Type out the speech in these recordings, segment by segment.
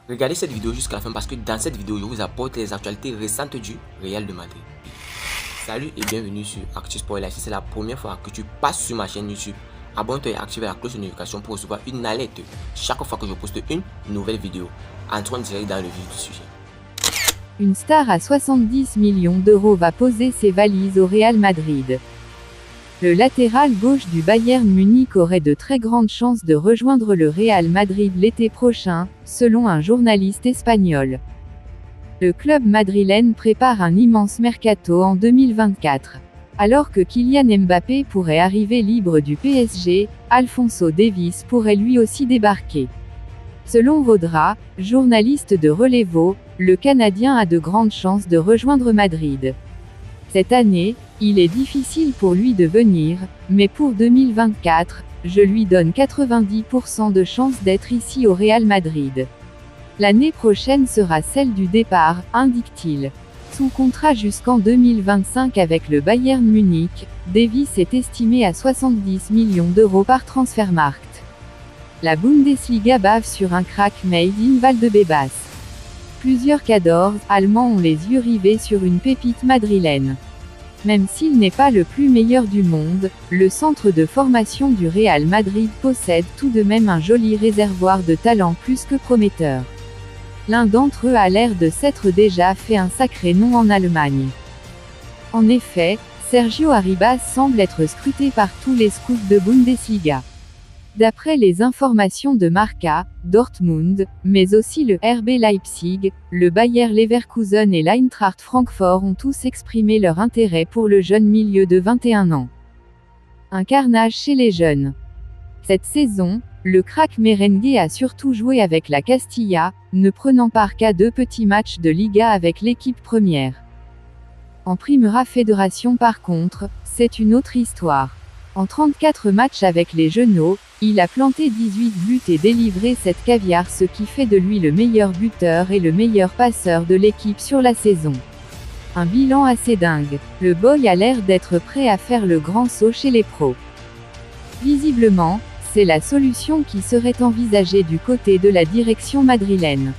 Regardez cette vidéo jusqu'à la fin parce que dans cette vidéo, je vous apporte les actualités récentes du Real de Madrid. Salut et bienvenue sur ActuSport. Si c'est la première fois que tu passes sur ma chaîne YouTube, abonne-toi et active la cloche de notification pour recevoir une alerte chaque fois que je poste une nouvelle vidéo. Entrons direct dans le vif du sujet. Une star à 70 millions d'euros va poser ses valises au Real Madrid. Le latéral gauche du Bayern Munich aurait de très grandes chances de rejoindre le Real Madrid l'été prochain, selon un journaliste espagnol. Le club madrilène prépare un immense mercato en 2024. Alors que Kylian Mbappé pourrait arriver libre du PSG, Alphonso Davies pourrait lui aussi débarquer. Selon Rodra, journaliste de Relevo, le Canadien a de grandes chances de rejoindre Madrid. Cette année, il est difficile pour lui de venir, mais pour 2024, je lui donne 90% de chances d'être ici au Real Madrid. L'année prochaine sera celle du départ, indique-t-il. Sous contrat jusqu'en 2025 avec le Bayern Munich, Davies est estimé à 70 millions d'euros par Transfermarkt. La Bundesliga bave sur un crack made in Valdebebas. Plusieurs cadors allemands ont les yeux rivés sur une pépite madrilène. Même s'il n'est pas le plus meilleur du monde, le centre de formation du Real Madrid possède tout de même un joli réservoir de talent plus que prometteur. L'un d'entre eux a l'air de s'être déjà fait un sacré nom en Allemagne. En effet, Sergio Arribas semble être scruté par tous les scouts de Bundesliga. D'après les informations de Marca, Dortmund, mais aussi le RB Leipzig, le Bayer Leverkusen et l'Eintracht Francfort ont tous exprimé leur intérêt pour le jeune milieu de 21 ans. Un carnage chez les jeunes. Cette saison, le crack merengue a surtout joué avec la Castilla, ne prenant part qu'à 2 petits matchs de Liga avec l'équipe première. En Primera Fédération par contre, c'est une autre histoire. En 34 matchs avec les Genots, il a planté 18 buts et délivré 7 caviars, ce qui fait de lui le meilleur buteur et le meilleur passeur de l'équipe sur la saison. Un bilan assez dingue. Le boy a l'air d'être prêt à faire le grand saut chez les pros. Visiblement, c'est la solution qui serait envisagée du côté de la direction madrilène.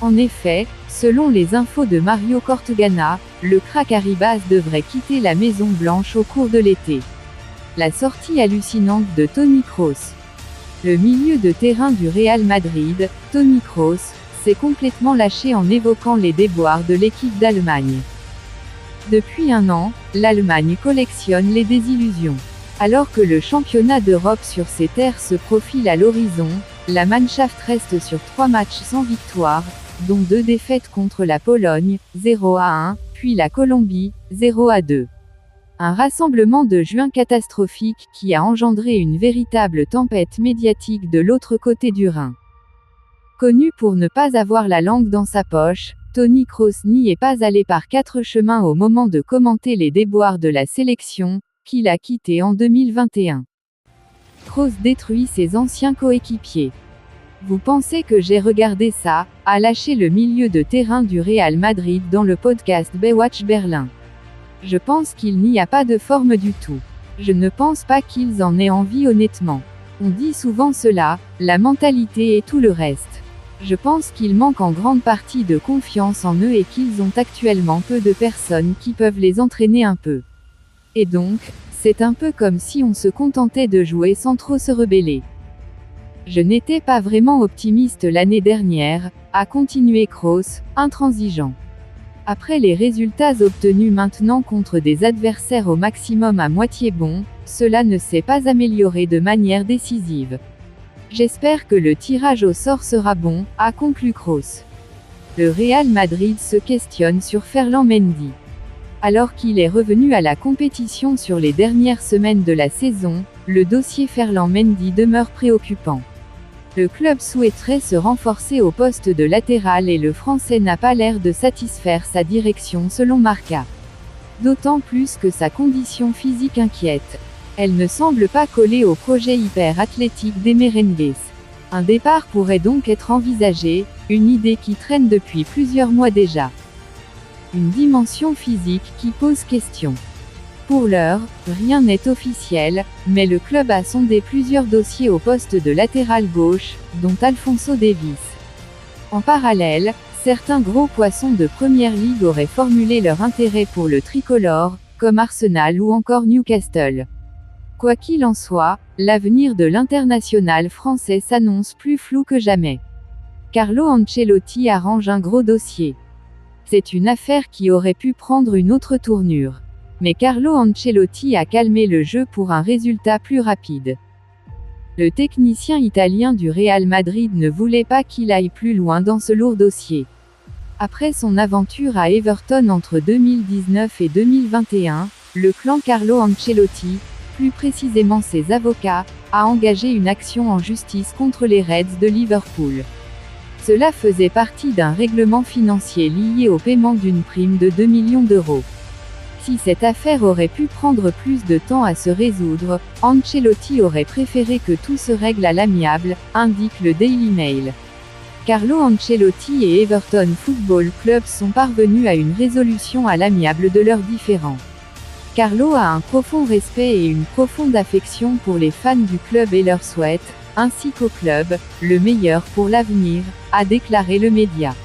En effet, selon les infos de Mario Cortegana, le crack Arribas devrait quitter la Maison Blanche au cours de l'été. La sortie hallucinante de Toni Kroos. Le milieu de terrain du Real Madrid, Toni Kroos, s'est complètement lâché en évoquant les déboires de l'équipe d'Allemagne. Depuis un an, l'Allemagne collectionne les désillusions. Alors que le championnat d'Europe sur ses terres se profile à l'horizon, la Mannschaft reste sur 3 matchs sans victoire, dont 2 défaites contre la Pologne, 0-1, puis la Colombie, 0-2. Un rassemblement de juin catastrophique qui a engendré une véritable tempête médiatique de l'autre côté du Rhin. Connu pour ne pas avoir la langue dans sa poche, Toni Kroos n'y est pas allé par 4 chemins au moment de commenter les déboires de la sélection, qu'il a quitté en 2021. Kroos détruit ses anciens coéquipiers. Vous pensez que j'ai regardé ça, a lâché le milieu de terrain du Real Madrid dans le podcast Baywatch Berlin. Je pense qu'il n'y a pas de forme du tout. Je ne pense pas qu'ils en aient envie honnêtement. On dit souvent cela, la mentalité et tout le reste. Je pense qu'ils manquent en grande partie de confiance en eux et qu'ils ont actuellement peu de personnes qui peuvent les entraîner un peu. Et donc, c'est un peu comme si on se contentait de jouer sans trop se rebeller. Je n'étais pas vraiment optimiste l'année dernière, a continué Kroos, intransigeant. Après les résultats obtenus maintenant contre des adversaires au maximum à moitié bons, cela ne s'est pas amélioré de manière décisive. J'espère que le tirage au sort sera bon, a conclu Kroos. Le Real Madrid se questionne sur Ferland Mendy. Alors qu'il est revenu à la compétition sur les dernières semaines de la saison, le dossier Ferland Mendy demeure préoccupant. Le club souhaiterait se renforcer au poste de latéral et le Français n'a pas l'air de satisfaire sa direction selon Marca. D'autant plus que sa condition physique inquiète. Elle ne semble pas coller au projet hyper athlétique des merengues. Un départ pourrait donc être envisagé, une idée qui traîne depuis plusieurs mois déjà. Une dimension physique qui pose question. Pour l'heure, rien n'est officiel, mais le club a sondé plusieurs dossiers au poste de latéral gauche, dont Alphonso Davies. En parallèle, certains gros poissons de Première Ligue auraient formulé leur intérêt pour le tricolore, comme Arsenal ou encore Newcastle. Quoi qu'il en soit, l'avenir de l'international français s'annonce plus flou que jamais. Carlo Ancelotti arrange un gros dossier. C'est une affaire qui aurait pu prendre une autre tournure. Mais Carlo Ancelotti a calmé le jeu pour un résultat plus rapide. Le technicien italien du Real Madrid ne voulait pas qu'il aille plus loin dans ce lourd dossier. Après son aventure à Everton entre 2019 et 2021, le clan Carlo Ancelotti, plus précisément ses avocats, a engagé une action en justice contre les Reds de Liverpool. Cela faisait partie d'un règlement financier lié au paiement d'une prime de 2 millions d'euros. Si cette affaire aurait pu prendre plus de temps à se résoudre, Ancelotti aurait préféré que tout se règle à l'amiable, indique le Daily Mail. Carlo Ancelotti et Everton Football Club sont parvenus à une résolution à l'amiable de leurs différends. Carlo a un profond respect et une profonde affection pour les fans du club et leur souhaite, ainsi qu'au club, le meilleur pour l'avenir, a déclaré le média.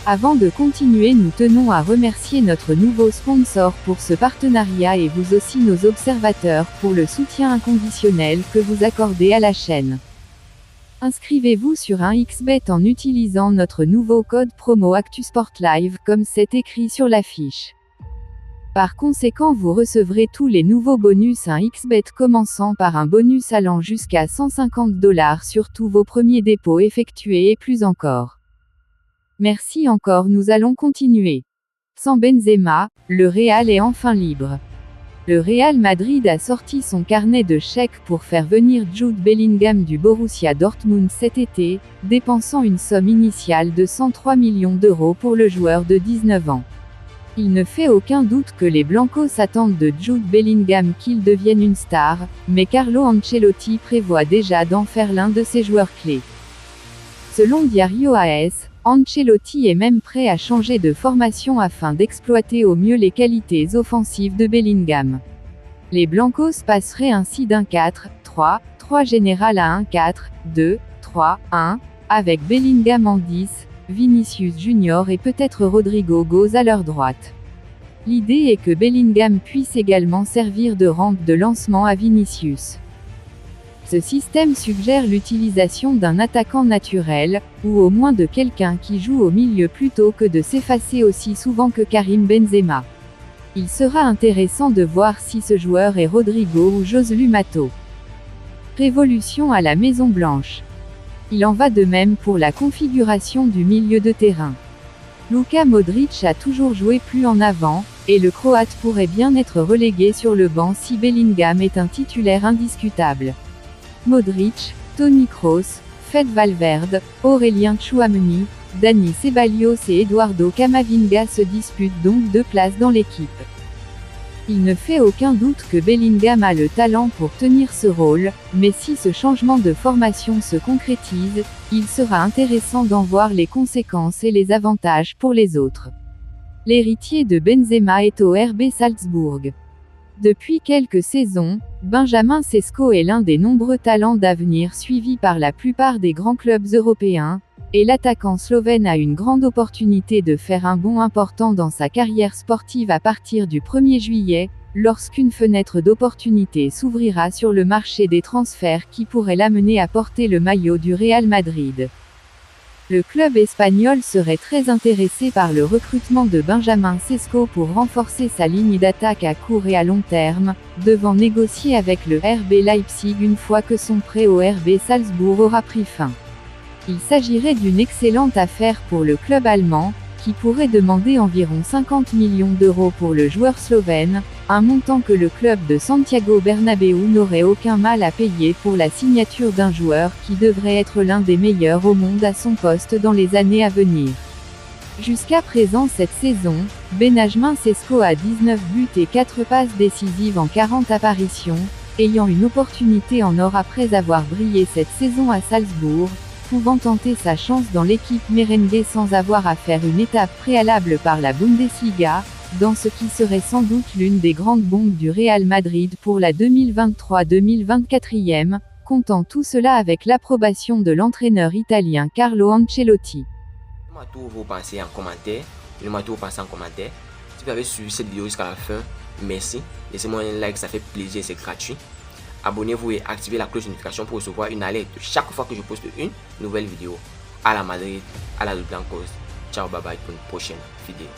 Avant de continuer, nous tenons à remercier notre nouveau sponsor pour ce partenariat et vous aussi nos observateurs pour le soutien inconditionnel que vous accordez à la chaîne. Inscrivez-vous sur un XBet en utilisant notre nouveau code promo ActuSportLive comme c'est écrit sur l'affiche. Par conséquent, vous recevrez tous les nouveaux bonus à XBet commençant par un bonus allant jusqu'à 150 $ sur tous vos premiers dépôts effectués et plus encore. Merci encore, nous allons continuer. Sans Benzema, le Real est enfin libre. Le Real Madrid a sorti son carnet de chèques pour faire venir Jude Bellingham du Borussia Dortmund cet été, dépensant une somme initiale de 103 millions d'euros pour le joueur de 19 ans. Il ne fait aucun doute que les Blancos attendent de Jude Bellingham qu'il devienne une star, mais Carlo Ancelotti prévoit déjà d'en faire l'un de ses joueurs clés. Selon Diario AS, Ancelotti est même prêt à changer de formation afin d'exploiter au mieux les qualités offensives de Bellingham. Les Blancos passeraient ainsi d'un 4-3-3 général à un 4-2-3-1, avec Bellingham en 10, Vinicius Junior et peut-être Rodrigo Goes à leur droite. L'idée est que Bellingham puisse également servir de rampe de lancement à Vinicius. Ce système suggère l'utilisation d'un attaquant naturel, ou au moins de quelqu'un qui joue au milieu plutôt que de s'effacer aussi souvent que Karim Benzema. Il sera intéressant de voir si ce joueur est Rodrigo ou Joselu Mato. Révolution à la Maison Blanche. Il en va de même pour la configuration du milieu de terrain. Luka Modric a toujours joué plus en avant, et le Croate pourrait bien être relégué sur le banc si Bellingham est un titulaire indiscutable. Modric, Toni Kroos, Fede Valverde, Aurélien Tchouaméni, Dani Ceballos et Eduardo Camavinga se disputent donc 2 places dans l'équipe. Il ne fait aucun doute que Bellingham a le talent pour tenir ce rôle, mais si ce changement de formation se concrétise, il sera intéressant d'en voir les conséquences et les avantages pour les autres. L'héritier de Benzema est au RB Salzbourg. Depuis quelques saisons, Benjamin Sesko est l'un des nombreux talents d'avenir suivis par la plupart des grands clubs européens, et l'attaquant slovène a une grande opportunité de faire un bond important dans sa carrière sportive à partir du 1er juillet, lorsqu'une fenêtre d'opportunité s'ouvrira sur le marché des transferts qui pourrait l'amener à porter le maillot du Real Madrid. Le club espagnol serait très intéressé par le recrutement de Benjamin Sesko pour renforcer sa ligne d'attaque à court et à long terme, devant négocier avec le RB Leipzig une fois que son prêt au RB Salzbourg aura pris fin. Il s'agirait d'une excellente affaire pour le club allemand, qui pourrait demander environ 50 millions d'euros pour le joueur slovène, un montant que le club de Santiago Bernabéu n'aurait aucun mal à payer pour la signature d'un joueur qui devrait être l'un des meilleurs au monde à son poste dans les années à venir. Jusqu'à présent cette saison, Benjamin Sesko a 19 buts et 4 passes décisives en 40 apparitions, ayant une opportunité en or après avoir brillé cette saison à Salzbourg, pouvant tenter sa chance dans l'équipe merengue sans avoir à faire une étape préalable par la Bundesliga, dans ce qui serait sans doute l'une des grandes bombes du Real Madrid pour la 2023-2024, comptant tout cela avec l'approbation de l'entraîneur italien Carlo Ancelotti. Dites-moi tout vos pensées en commentaire. Dites-moi tout vos pensées en commentaire. Si vous avez suivi cette vidéo jusqu'à la fin, merci. Laissez-moi un like, ça fait plaisir, c'est gratuit. Abonnez-vous et activez la cloche de notification pour recevoir une alerte chaque fois que je poste une nouvelle vidéo. À la Madrid, à la Blancos. Ciao, bye bye pour une prochaine vidéo.